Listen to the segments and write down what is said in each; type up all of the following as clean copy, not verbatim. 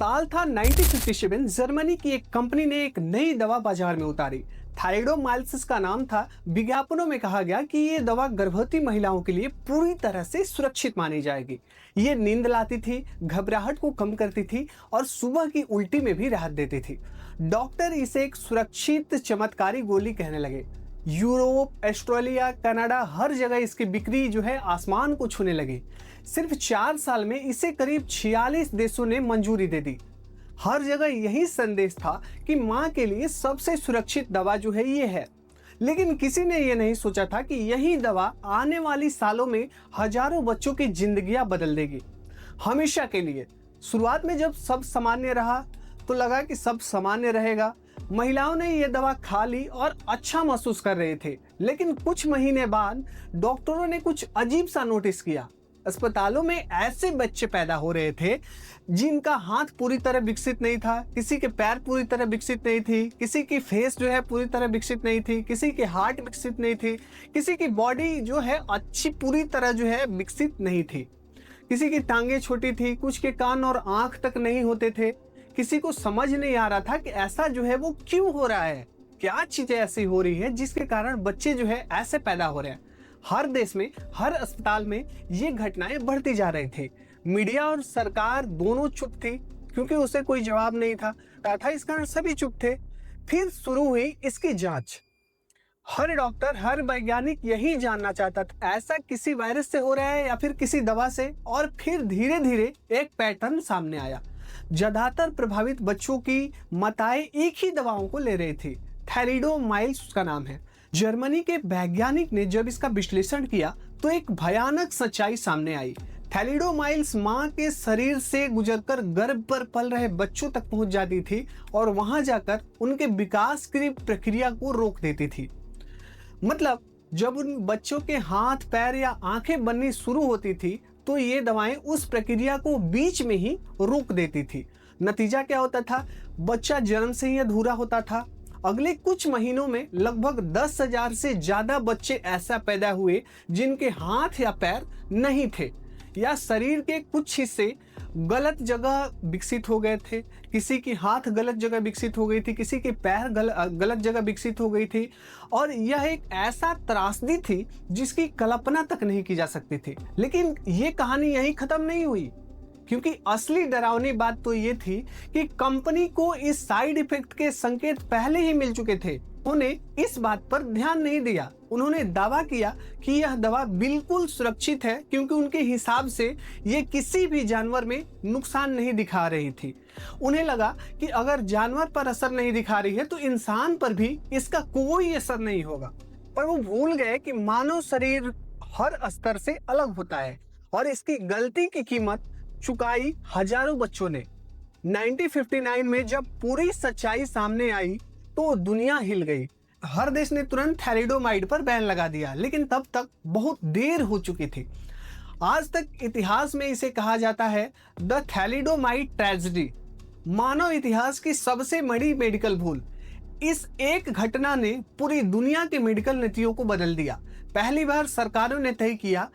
साल था 1957। जर्मनी की एक कंपनी ने एक नई दवा बाजार में उतारी। थायरोमाइल्स का नाम था। विज्ञापनों में कहा गया कि ये दवा गर्भवती महिलाओं के लिए पूरी तरह से सुरक्षित मानी जाएगी। ये नींद लाती थी, घबराहट को कम करती थी और सुबह की उल्टी में भी राहत देती थी। डॉक्टर इसे एक सुरक्षित चमत्कारी गोली कहने लगे। यूरोप, ऑस्ट्रेलिया, कनाडा, हर जगह इसकी बिक्री जो है आसमान को छूने लगी। सिर्फ 4 साल में इसे करीब 46 देशों ने मंजूरी दे दी। हर जगह यही संदेश था कि मां के लिए सबसे सुरक्षित दवा जो है ये है। लेकिन किसी ने ये नहीं सोचा था कि यही दवा आने वाली सालों में हजारों बच्चों की जिंदगियां बदल देगी, हमेशा के लिए। शुरुआत में जब सब सामान्य रहा तो लगा कि सब सामान्य रहेगा। महिलाओं ने यह दवा खा ली और अच्छा महसूस कर रहे थे। लेकिन कुछ महीने बाद डॉक्टरों ने कुछ अजीब सा नोटिस किया। अस्पतालों में ऐसे बच्चे पैदा हो रहे थे जिनका हाथ पूरी तरह विकसित नहीं था, किसी के पैर पूरी तरह विकसित नहीं थी, किसी की फेस जो है पूरी तरह विकसित नहीं थी, किसी की हार्ट विकसित नहीं थी, किसी की बॉडी जो है अच्छी पूरी तरह जो है विकसित नहीं थी, किसी की टांगे छोटी थी, कुछ के कान और आंख तक नहीं होते थे। किसी को समझ नहीं आ रहा था कि ऐसा जो है वो क्यों हो रहा है, क्या चीजें ऐसी हो रही है जिसके कारण बच्चे जो है ऐसे पैदा हो रहे हैं। हर देश में, हर अस्पताल में ये घटनाएं बढ़ती जा रही थी। मीडिया और सरकार दोनों चुप थी क्योंकि उसे कोई जवाब नहीं था इस कारण सभी चुप थे। फिर शुरू हुई इसकी जांच। हर डॉक्टर, हर वैज्ञानिक यही जानना चाहता था ऐसा किसी वायरस से हो रहा है या फिर किसी दवा से। और फिर धीरे धीरे एक पैटर्न सामने आया। ज्यादातर प्रभावित बच्चों की माताएं एक ही दवाओं को ले रही थी। थैलिडोमाइल्स उसका नाम है। जर्मनी के वैज्ञानिक ने जब इसका विश्लेषण किया तो एक भयानक सच्चाई सामने आई। थैलिडोमाइल्स मां के शरीर से गुजरकर गर्भ पर पल रहे बच्चों तक पहुंच जाती थी और वहां जाकर उनके विकास की प्रक्रिया को रोक देती थी। मतलब जब उन बच्चों के हाथ, पैर या आंखें बननी शुरू होती थी तो ये दवाएं उस प्रक्रिया को बीच में ही रोक देती थी। नतीजा क्या होता था? बच्चा जन्म से ही अधूरा होता था। अगले कुछ महीनों में लगभग 10,000 से ज्यादा बच्चे ऐसा पैदा हुए जिनके हाथ या पैर नहीं थे या शरीर के कुछ हिस्से गलत जगह विकसित हो गए थे। किसी की हाथ गलत जगह विकसित हो गई थी, किसी के पैर गलत जगह विकसित हो गई थी। और यह एक ऐसा त्रासदी थी जिसकी कल्पना तक नहीं की जा सकती थी। लेकिन ये कहानी यहीं खत्म नहीं हुई, क्योंकि असली डरावनी बात तो ये थी कि कंपनी को इस साइड इफेक्ट के संकेत पहले ही मिल चुके थे। उन्हें इस बात पर ध्यान नहीं दिया। उन्होंने दावा किया कि यह दवा बिल्कुल सुरक्षित है क्योंकि उनके हिसाब से ये किसी भी जानवर में नुकसान नहीं दिखा रही थी। उन्हें लगा कि अगर जानवर पर असर नहीं दिखा रही है तो इंसान पर भी इसका कोई असर नहीं होगा। पर वो भूल गए कि मानव शरीर हर स्तर से अलग होता है और इसकी गलती की कीमत चुकाई हजारों बच्चों ने। 1959 में जब पूरी सच्चाई सामने आई तो दुनिया हिल गई। हर देश ने तुरंत थैलिडोमाइड पर बैन लगा दिया, लेकिन तब तक बहुत देर हो चुकी थी। आज तक इतिहास में इसे कहा जाता है द थैलिडोमाइड ट्रेजेडी, मानव इतिहास की सबसे बड़ी मेडिकल भूल। इस एक घटना ने पूरी दुनिया के मेडिकल नीतियों को बदल दिया। पहली बार सरकारों ने तय किया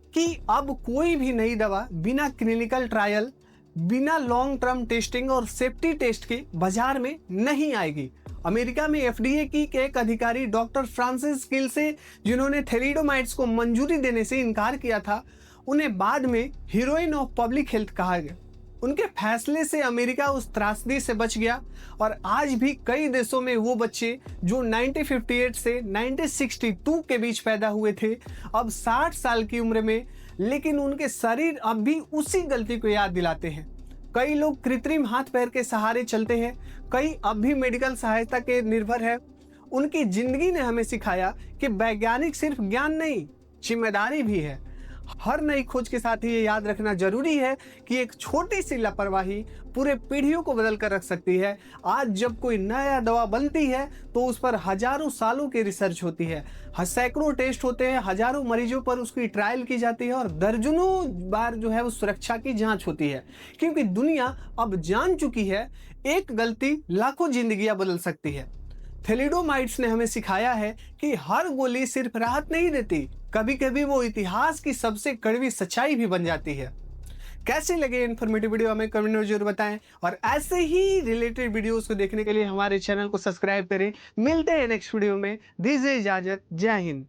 कि अब कोई भी नई दवा बिना क्लिनिकल ट्रायल, बिना लॉन्ग टर्म टेस्टिंग और सेफ्टी टेस्ट के बाजार में नहीं आएगी। अमेरिका में एफडीए की एक अधिकारी डॉक्टर फ्रांसिस किल्से, जिन्होंने थैलिडोमाइड्स को मंजूरी देने से इनकार किया था, उन्हें बाद में हीरोइन ऑफ पब्लिक हेल्थ कहा गया। उनके फैसले से अमेरिका उस त्रासदी से बच गया और आज भी कई देशों में वो बच्चे जो 1958 से 1962 के बीच पैदा हुए थे, अब 60 साल की उम्र में, लेकिन उनके शरीर अब भी उसी गलती को याद दिलाते हैं। कई लोग कृत्रिम हाथ पैर के सहारे चलते हैं, कई अब भी मेडिकल सहायता के निर्भर है। उनकी जिंदगी ने हमें सिखाया कि वैज्ञानिक सिर्फ ज्ञान नहीं, जिम्मेदारी भी है। हर नई खोज के साथ ही ये याद रखना जरूरी है कि एक छोटी सी लापरवाही पूरे पीढ़ियों को बदल कर रख सकती है। आज जब कोई नया दवा बनती है तो उस पर हजारों सालों की रिसर्च होती है, सैकड़ों टेस्ट होते हैं, हजारों मरीजों पर उसकी ट्रायल की जाती है और दर्जनों बार जो है उस सुरक्षा की जांच होती है। क्योंकि दुनिया अब जान चुकी है एक गलती लाखों जिंदगियां बदल सकती है। थैलिडोमाइड्स ने हमें सिखाया है कि हर गोली सिर्फ राहत नहीं देती, कभी कभी वो इतिहास की सबसे कड़वी सच्चाई भी बन जाती है। कैसे लगे इन्फॉर्मेटिव वीडियो हमें कमेंट में जरूर बताएं, और ऐसे ही रिलेटेड वीडियोस को देखने के लिए हमारे चैनल को सब्सक्राइब करें। मिलते हैं नेक्स्ट वीडियो में, दीजिए इजाजत, जय हिंद।